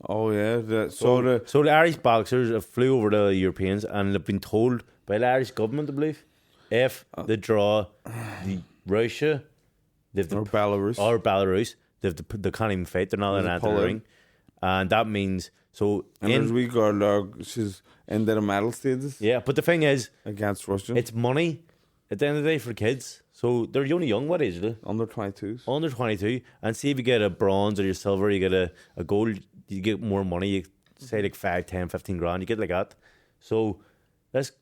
Oh yeah, So the Irish boxers have flew over the Europeans and they've been told by the Irish government, I believe, if they draw the Russia, they've or Belarus. or Belarus, they can't even fight. They're not allowed to enter pull the out. ring, and that means so. And there's In, we girl there, she's in the medal stages yeah, but the thing is, against Russia. it's money at the end of the day for kids. So they're only young. What age are they? under 22s. Under 22. And see if you get a bronze or your silver, you get a gold, you get more money. You say like 5, 10, 15 grand, you get like that. So this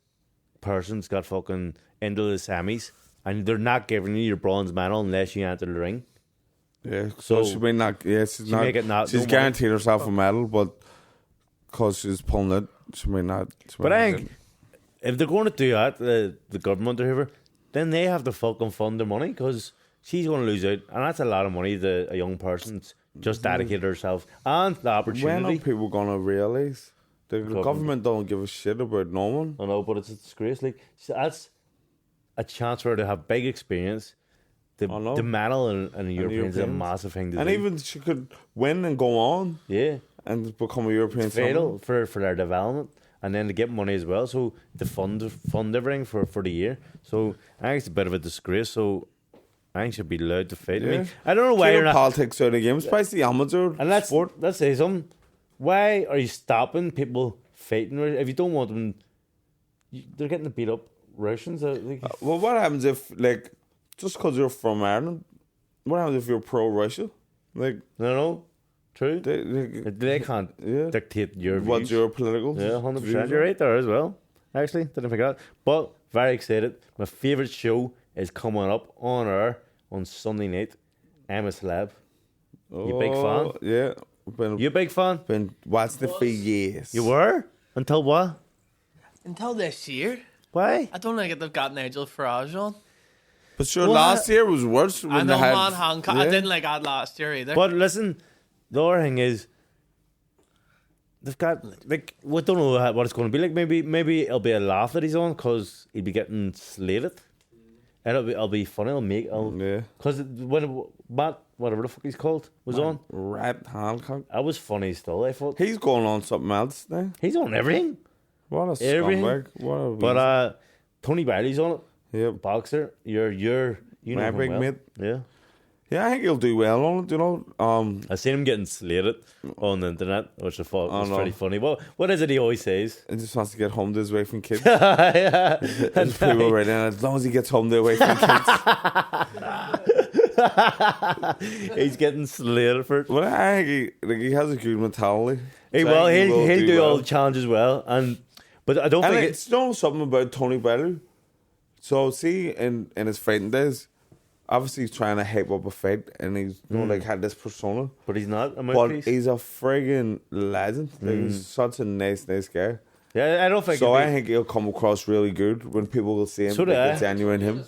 person's got fucking into the semis and they're not giving you your bronze medal unless you enter the ring. Yeah, So so she may not. Yeah, she's not. make it not- she's no guaranteed herself a medal, but because she's pulling it, she may not. But I think if they're going to do that, the government or whoever, then they have to fucking fund their money because she's going to lose out. And that's a lot of money that a young person's just dedicated herself and the when opportunity. are people gonna realize the government don't give a shit about no one? I know, but it's a disgrace. Like so that's a chance for her to have big experience. I know. The medal and the Europeans is a Europeans. massive thing to And do. even she could win and go on yeah, and become a European fatal champion. for their development, and then to get money as well. So to fund everything for the year. So I think it's a bit of a disgrace. So I think she'd be allowed to fight. I Yeah. mean, I don't know why Clear you're not. politics out of the game, especially amateur And let's sport. say something. Why are you stopping people fighting if you don't want them? They're getting beat up Russians. Like, Well, what happens if, like, just because you're from Ireland, what happens if you're pro-Russia? Like, no, true. they They can't yeah. dictate your What's views. your political? Yeah, 100%. views You're on? right there as well. Actually, didn't forget. But very excited. My favourite show is coming up on air on Sunday night. I'm a Celeb. You big fan? Oh, yeah. You a big fan? Been watching it for years. You were? Until what? Until this year, Why? I don't think they've got Nigel Farage on. But sure, What? last year was worse. When I know they had, Man Hancock. I didn't like that last year either. But listen, the other thing is, they've got, like, we don't know what it's going to be like. Maybe it'll be a laugh that he's on because he'll be getting slated. And it'll be funny. Yeah. Because when Matt, whatever the fuck he's called, was on, Rat Hancock. that was funny still. I thought He's going on something else now. he's on everything. What a Everything. scumbag. What a But Tony Bailey's on it. Yep. Boxer. You know My him big well. mate. Yeah. Yeah, I think he'll do well on it, you know. I seen him getting slated on the internet, which I thought was no. pretty funny. What is it he always says? He just wants to get home to his wife and kids. Yeah. There's people right now, as long as he gets home to his wife and kids. He's getting slated for it. Well, I think he has a good mentality. Hey, So I well, think he'll will do all well. the challenges well, but I don't And think it's know something about Tony Bellew. So see, in his fighting days, obviously he's trying to hype up a fight, and he's like had this persona. but he's not a But mouthpiece. he's a friggin' legend. Like, he's such a nice guy. Yeah, I don't think. So I think he'll come across really good when people will see him. So do like I. it's genuine him.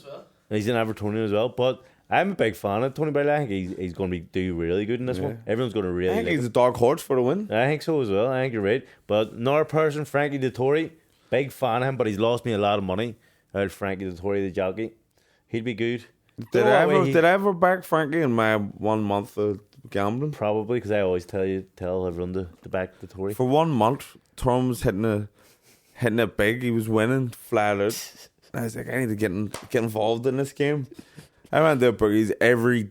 he's an Evertonian as well. But I'm a big fan of Tony Bailey. I think he's going to do really good in this one. Everyone's going to I really. think like he's it. a dark horse for the win. I think so as well. I think you're right. But another person, Frankie Dettori, big fan of him, but he's lost me a lot of money. Had Frankie the Tory the jockey. He'd be good. Did I ever back Frankie in my 1 month of gambling? Probably, because I always tell everyone to back the Tory. For 1 month, Tom was hitting it big. He was winning flat out. And I was like, I need to get involved in this game. I went to boogies every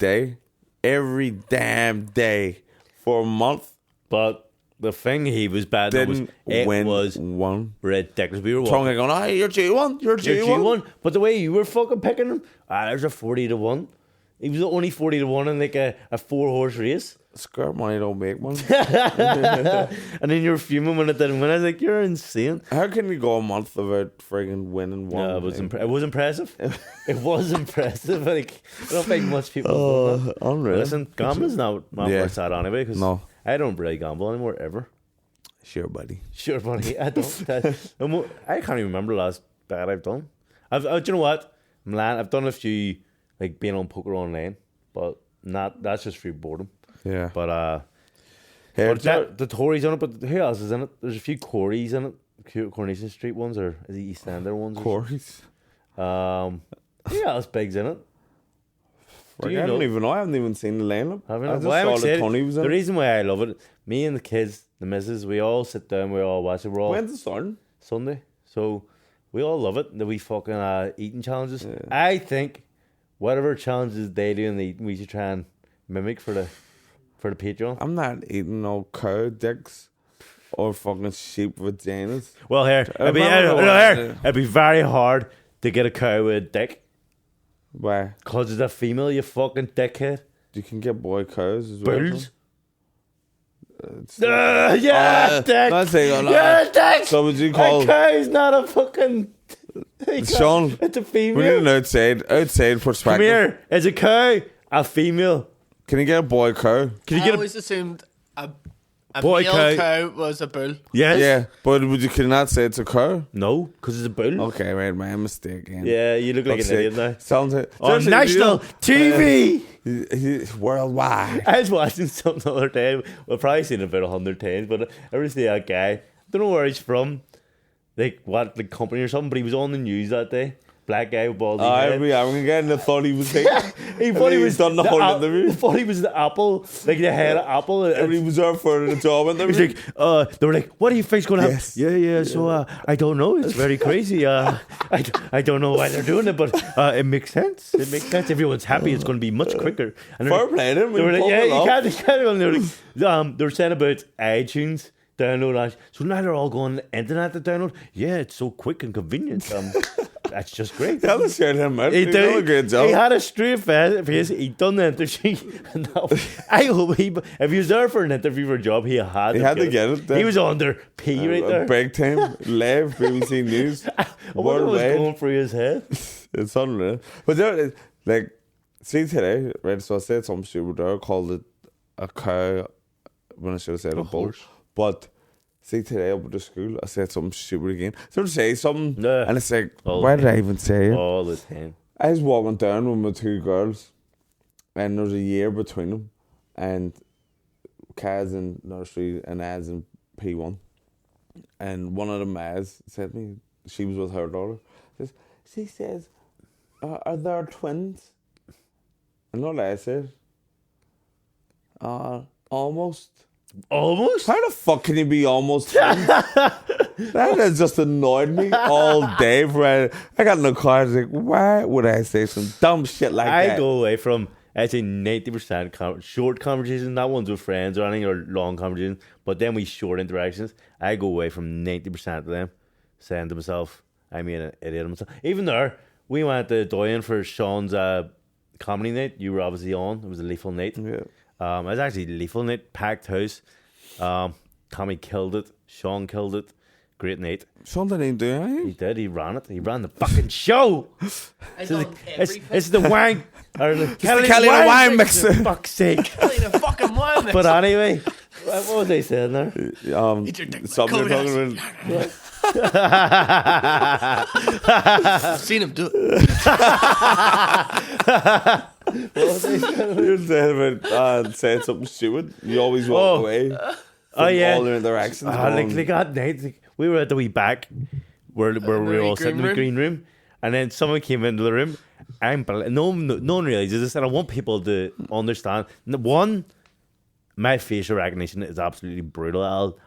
damn day for a month. But the thing he was bad at was one ridiculous. We were Tom going, oh, you're G1, you're G1. But the way you were fucking picking him, there's a 40-1. He was only 40-1 in like a 4-horse race. Skirt money don't make one. And then you're fuming when it didn't win. I was like, you're insane. How can you go a month without friggin' winning one? Yeah, it was impressive. It was impressive. Like, I don't think much people do that. Unreal. Listen, gambling's not where it's at anyway, because I don't really gamble anymore, ever. Sure, buddy. Sure, buddy. I don't. I can't even remember the last bet I've done. Do you know what? I've done a few, like being on poker online, but that's just through boredom. Yeah. But the Tories on it, but who else is in it? There's a few Corys in it. Coronation Street ones, or is it East Ender ones? Corys. Who else big's in it? I don't even know. I haven't even seen the lineup. I just saw that Tony was in the it. reason why I love it, me and the kids, the missus, we all sit down, we all watch it. We're all When's it starting? Sunday. So we all love it. The wee fucking eating challenges. Yeah. I think whatever challenges they do in the eating, we should try and mimic for the Patreon. I'm not eating no cow dicks or fucking sheep vaginas. Well, it'd be very hard to get a cow with a dick. Why? Because it's a female, you fucking dickhead. You can get boy cows as well. Bulls? Dick! Dick! So would you call a cow's not a fucking... Sean, it's a female. we need an outside perspective. Come here. Is a cow a female? Can you get a boy cow? Can you I get always assumed a boy male cow was a bull. Yes. Yeah, but can you not say it's a cow? No, because it's a bull. Okay, right, my mistake again. Yeah, you look like an idiot now. Sounds like on national TV. Worldwide. I was watching something the other day. Well, probably seen it about 100 times, but I ever see that guy. Don't know where he's from, like what the company or something, but he was on the news that day. Black guy with baldy head. I thought he was he thought he was done the whole interview. He thought he was the Apple, like the head of Apple. And he was there for the job interview. He's like, they were like, what do you think's going to happen? Yes. Yeah. So I don't know. It's very crazy. I don't know why they're doing it, but it makes sense. It makes sense. Everyone's happy. It's going to be much quicker. And fair play to him. They were like, yeah, you can't. And they were like, they were saying about iTunes. Download. So now they're all going on the internet to download. Yeah, it's so quick and convenient. That's just great. That was shared him out. He did a good job. He had a straight face. He done the interview. I hope if he was there for an interview for a job, he had to get it. Then. He was under P right there. Big time. Live BBC News. I wonder what was going through his head. It's unreal. But there, like, see today, right? So I said something stupid there. I called it a cow when I should have said a bull. But see today up at the school, I said something stupid again. So to say something, and it's like, why did I even say it? All the time. I was walking down with my two girls, and there was a year between them, and Kaz in nursery and Az in P1, and one of them, Az, said to me, she was with her daughter, she says, are there twins? And what I said, almost. Almost? How the fuck can you be almost twins? That has just annoyed me all day. I got in the car, I was like, why would I say some dumb shit like that? I go away from, I'd say 90% short conversations, not ones with friends or anything, or long conversations, but then we short interactions. I go away from 90% of them saying to myself, I mean, an idiot of myself. Even there, we went to Doyen for Sean's comedy night. You were obviously on. It was a lethal night. Yeah. It was actually lethal night, packed house. Tommy killed it. Sean killed it. Great night. Sean didn't do anything. He did. He ran it. He ran the fucking show. It's the wang. Or the Kelly the wine mixer. For fuck's sake. Kelly the fucking wine mixer. But anyway, what was I saying there? Something you're talking about. I've seen him do it. You're saying about saying something stupid. You always walk away from all their interactions. Like that night, we were at the wee back where we were all sitting in the green room, And then someone came into the room. No one realizes this, and I want people to understand. One, my facial recognition is absolutely brutal.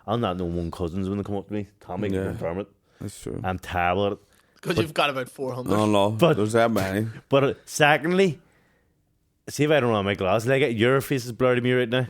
I'll not know one cousins when they come up to me. Tommy can confirm it. That's true. I'm terrible at it. Because you've got about 400. No, But- there's that many. But secondly, see if I don't have my glasses. Like your face is blurred to me right now.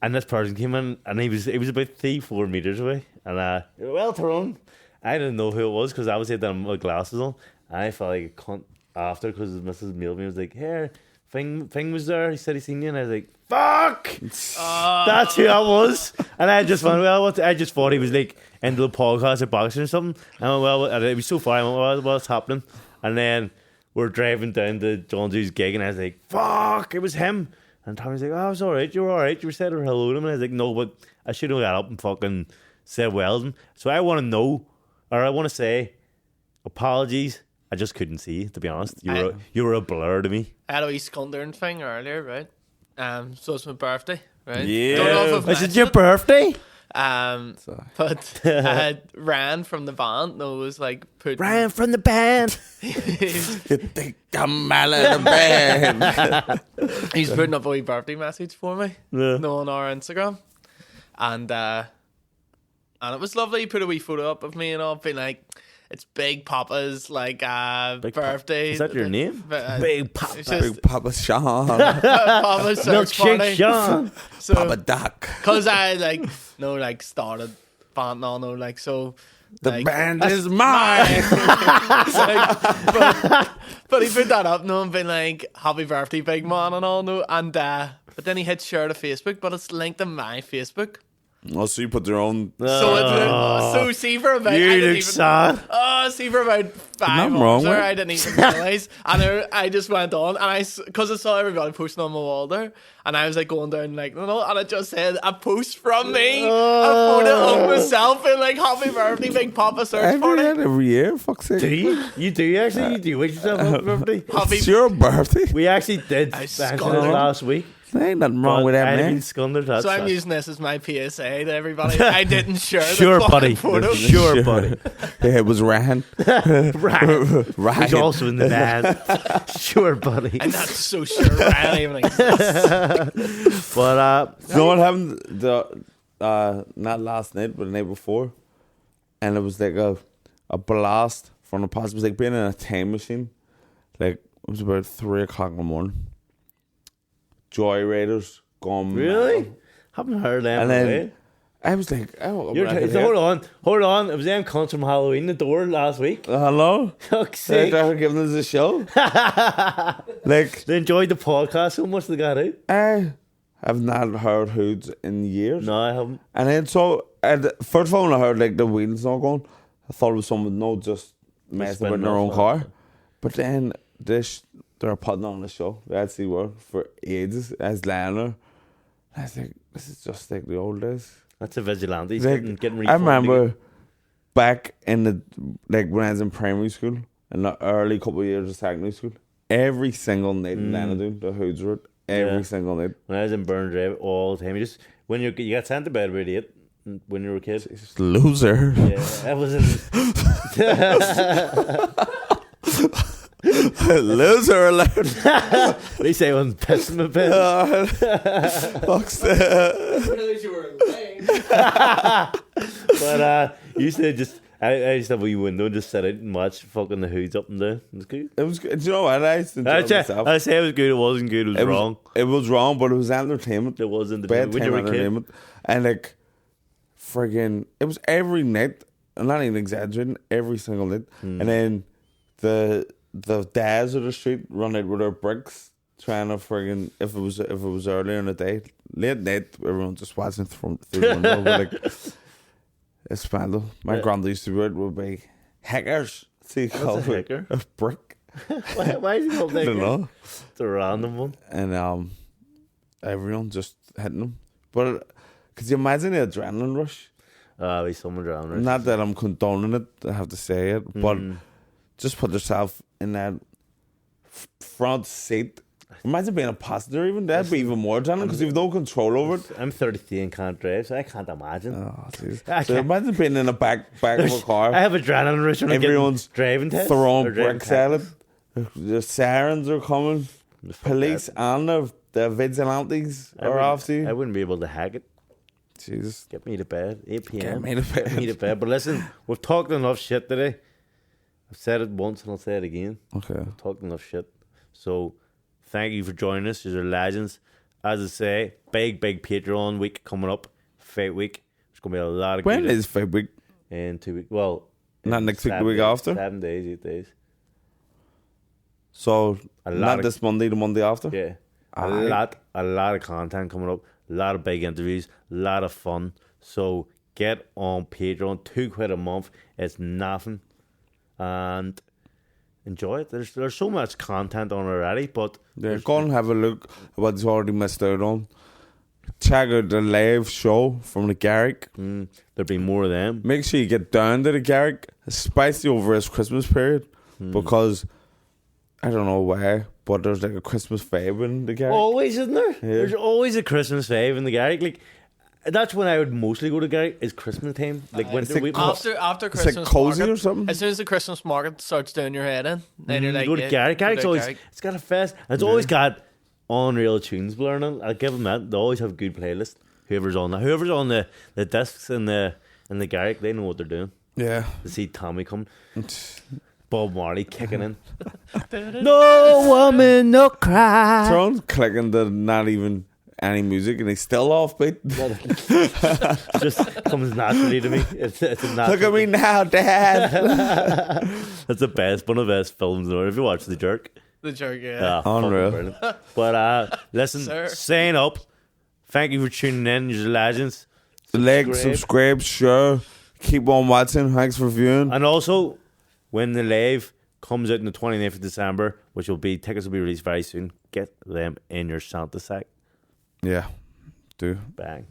And this person came in, and he was about 3-4 meters away. And well, Tyrone, I didn't know who it was because I was had my glasses on. And I felt like a cunt after because Mrs. Mailed me was like, "Here, Fing was there. He said he seen you," and I was like, "Fuck, that's who I was." And I just went, "Well, what?" I just thought he was like into the podcast or boxing or something. And I went, "Well," and it was so far. I went, "Well, what's happening?" And then we're driving down to John Dew's gig, and I was like, "Fuck, it was him." And Tommy's like, "Oh, it's all right. You're all right. You were saying hello to him." And I was like, "No, but I should have got up and fucking said well to him." So I want to know, or I want to say, apologies. I just couldn't see, to be honest. You were a blur to me. I had a wee scundern thing earlier, right? So it's my birthday, right? Yeah. Don't know if I've Is it mentioned your birthday? But I had Ryan from the band. No, it was like put Ryan from the band. You think I'm out of the band? He's putting up a wee birthday message for me. Yeah. No, on our Instagram, and it was lovely. He put a wee photo up of me and all, being like, "It's Big Papa's like birthday." Is that your name? Big Papa. It's just Big Papa Sean. Papa's search Milkshake party. Sean. So, Papa Duck. cause I started band so The like, band is mine. but he put that up, no, and been like, "Happy birthday, big man," and all, no, and but then he hit share to Facebook, but it's linked to my Facebook. Also, you put their own. So see for about You look sad. See for about 5 Nothing wrong hours with there, it. I didn't even realise, and I just went on, and because I saw everybody posting on my wall there, and I was like going down like no, and it just said a post from me, a photo of myself, and like, "Happy birthday, Big Papa search party." Every year, fuck's sake. Do you? You do actually? You do wish yourself happy birthday? It's your birthday. We actually did I mention it scolded. last week. There ain't nothing wrong with that, I'd man. been scundered. That's So I'm using this as my PSA to everybody. I didn't share the Sure, fucking buddy. photo. Sure, buddy. Yeah, it was Ryan. Ryan. Ryan. He's also in the band. Sure, buddy. I'm not so sure Ryan even exists. But You know what happened? Not last night, but the night before, and it was like a blast from the past. It was like being in a time machine. Like it was about 3:00 in the morning. Joyriders gone really? mad. Haven't heard them. And then Today. I was like, oh, Hold on. It was them cunts from Halloween the door last week. hello. Fuck's They're sake. giving us a show. Like They enjoyed the podcast so much they got out. I have not heard hoods in years. No, I haven't. And then first of all, when I heard like the wheels not going, I thought it was someone just messing with spinning their own off, car. But then they're putting on the show. That's the word for ages as Lana. I was like, this is just like the old days. That's a vigilante. Like, Getting I refunded. remember back in the when I was in primary school, in the early couple of years of secondary school, every single night in Lana doing the hoods route. Every single night. When I was in Burn Drive all the time, you got sent to bed about 8 when you were a kid. Just loser. Yeah, I was in. Loser alert. At least I wasn't pissing my pants. Fuck's that. But you used to just. I used to have a wee window and just sit out and watch fucking the hoods up and down. It was good. It was good. Do you know what? I used to enjoy myself. I say it was good, it wasn't good, it was wrong. It was wrong, but it was entertainment. It was entertainment. When you Bedtime were a kid. entertainment. And like, friggin', it was every night. I'm not even exaggerating. Every single night. And then the dads of the street run out with their bricks, trying to friggin', if it was earlier in the day, late night, everyone just watching through the window. But like, it's scandal. My granddad used to do it would be hackers. See, What's a hacker? A brick. Why is he called I that? don't know. It's a random one. And everyone just hitting them. But could you imagine the adrenaline rush? We someone drowned. Right? Not that I'm condoning it, I have to say it, but just put yourself in that front seat Imagine being a passenger even. That'd be even more challenging because you've no control over it. I'm 33 and can't drive, so I can't imagine. Oh, jeez. I So can't- imagine being in the back of a car. I have adrenaline rush when I'm getting Everyone's driving test. throwing or driving bricks at it. The sirens are coming. Fuck Police that. and the vigilantes I are wouldn't- after you. I wouldn't be able to hack it. Jesus. Get me to bed. 8 p.m. me to bed. Get me to bed. But listen, we've talked enough shit today. I've said it once and I'll say it again. Okay. We've talked enough shit. So thank you for joining us. You're legends. As I say, big Patreon week coming up. Fight week. There's going to be a lot of When good is Fight Week? in 2 weeks. Well, Not in next week, the 7 week days, after? 7 days, 8 days. So, A lot not of- this Monday, the Monday after? Yeah. Aye. A lot of content coming up. A lot of big interviews. A lot of fun. So get on Patreon. £2 a month. It's nothing. And enjoy it. There's so much content on already, but Yeah, go and have a look at what you already missed out on. Check out the live show from the Garrick. there'll be more of them. Make sure you get down to the Garrick, especially over this Christmas period, because I don't know why, but there's like a Christmas vibe in the Garrick. Always, isn't there? There's always a Christmas vibe in the Garrick. Like, that's when I would mostly go to Garrick, is Christmas time. Like winter like week. After It's Christmas like cozy market, or something. as soon as the Christmas market starts doing your head in, then you're like, go to yeah, Garrick. go Garrick's to always, Garrick. it's got a fest. And it's always got unreal tunes blaring on. I'll give them that. They always have good playlists. Whoever's on the discs in the Garrick, they know what they're doing. Yeah. To see Tommy come, Bob Marley kicking in. No woman, no cry. Tyrone's clicking to not even any music and he's still offbeat. Just comes naturally to me. It's a natural. Look at me now, Dad. That's the best, one of the best films in the world. If you watch The Jerk, The jerk, yeah. yeah, fucking Unreal. brilliant. But listen, Sir. saying up. Thank you for tuning in. You're legends. Like, subscribe, share. Keep on watching. Thanks for viewing. And also, when the live comes out on the 29th of December, tickets will be released very soon, get them in your Santa sack. Yeah. Do. Bang.